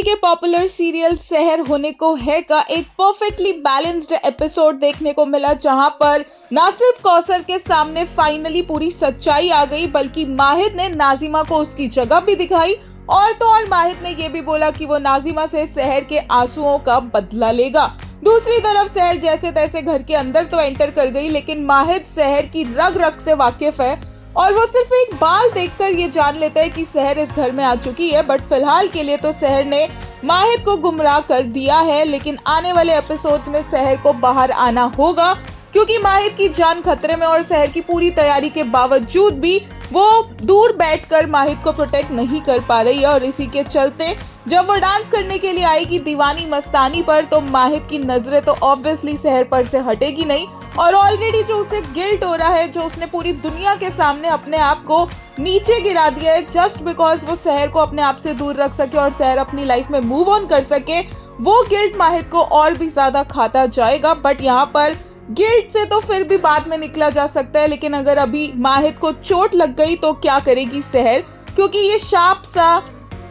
के popular serial सहर होने को है का एक परफेक्टली बैलेंस्ड एपिसोड देखने को मिला, जहां पर ना सिर्फ कौसर के सामने फाइनली पूरी सच्चाई आ गई, बल्कि माहिद ने नाजिमा को उसकी जगह भी दिखाई। और तो और माहिद ने ये भी बोला कि वो नाजिमा से सहर के आंसुओं का बदला लेगा। दूसरी तरफ सहर जैसे तैसे घर के अंदर तो एंटर कर गई, लेकिन माहिद सहर की रग रग से वाकिफ है और वो सिर्फ एक बाल देखकर ये जान लेता है कि सहर इस घर में आ चुकी है। बट फिलहाल के लिए तो सहर ने माहिद को गुमराह कर दिया है, लेकिन आने वाले एपिसोड्स में सहर को बाहर आना होगा, क्योंकि माहिद की जान खतरे में और सहर की पूरी तैयारी के बावजूद भी वो दूर बैठकर माहिद को प्रोटेक्ट नहीं कर पा रही है। और इसी के चलते जब वो डांस करने के लिए आएगी दीवानी मस्तानी पर, तो माहिद की नजरें तो ऑब्वियसली सहर पर से हटेगी नहीं। और ऑलरेडी जो उसे गिल्ट हो रहा है, जो उसने पूरी दुनिया के सामने अपने आप को नीचे गिरा दिया है जस्ट बिकॉज वो सहर को अपने आप से दूर रख सके और सहर अपनी लाइफ में मूव ऑन कर सके, वो गिल्ट माहिद को और भी ज्यादा खाता जाएगा। बट यहाँ पर गिल्ट से तो फिर भी बाद में निकला जा सकता है, लेकिन अगर अभी माहिद को चोट लग गई तो क्या करेगी सहर, क्योंकि ये शार्प सा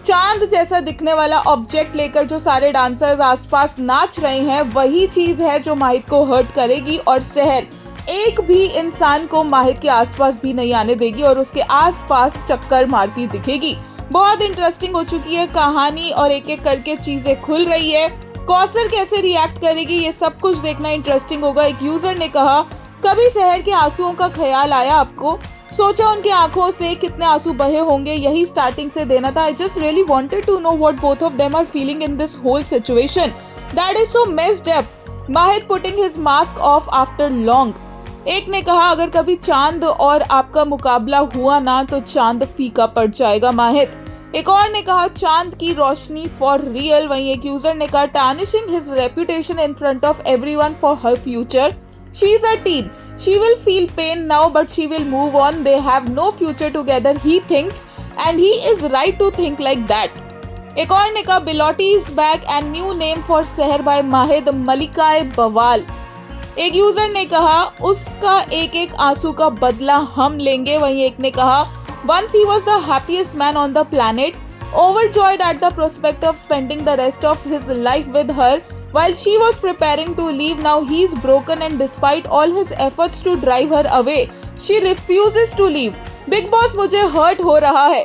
चांद जैसा दिखने वाला ऑब्जेक्ट लेकर जो सारे डांसर्स आसपास नाच रहे हैं, वही चीज है जो माहिद को हर्ट करेगी। और सहर एक भी इंसान को माहिद के आसपास भी नहीं आने देगी और उसके आसपास चक्कर मारती दिखेगी। बहुत इंटरेस्टिंग हो चुकी है कहानी और एक एक करके चीजें खुल रही है। कौसर कैसे रिएक्ट करेगी, ये सब कुछ देखना इंटरेस्टिंग होगा। एक यूजर ने कहा, कभी सहर के आंसुओं का ख्याल आया आपको? सोचा उनकी आंखों से कितने आंसू बहे होंगे, यही स्टार्टिंग से देना था। I just really wanted to know what both of them are feeling in this whole situation that is so messed up. Mahid putting his mask off after long. एक ने कहा, अगर कभी चांद और आपका मुकाबला हुआ ना तो चांद फीका पड़ जाएगा माहिद। एक और ने कहा, चांद की रोशनी फॉर रियल। वहीं एक यूजर ने कहा, tarnishing his reputation in front of everyone for her future. She is a teen. She will feel pain now, but she will move on. They have no future together, he thinks, and he is right to think like that. एक और ने कहा, Bilotti is back and new name for सहर by माहिद, मलिकाए बवाल। एक user ने कहा, उसका एक एक आंसू का बदला हम लेंगे। वहीं एक ने कहा, once he was the happiest man on the planet, overjoyed at the prospect of spending the rest of his life with her. While she was preparing to leave, now he is broken and despite all his efforts to drive her away, she refuses to leave. Big Boss मुझे hurt हो रहा है।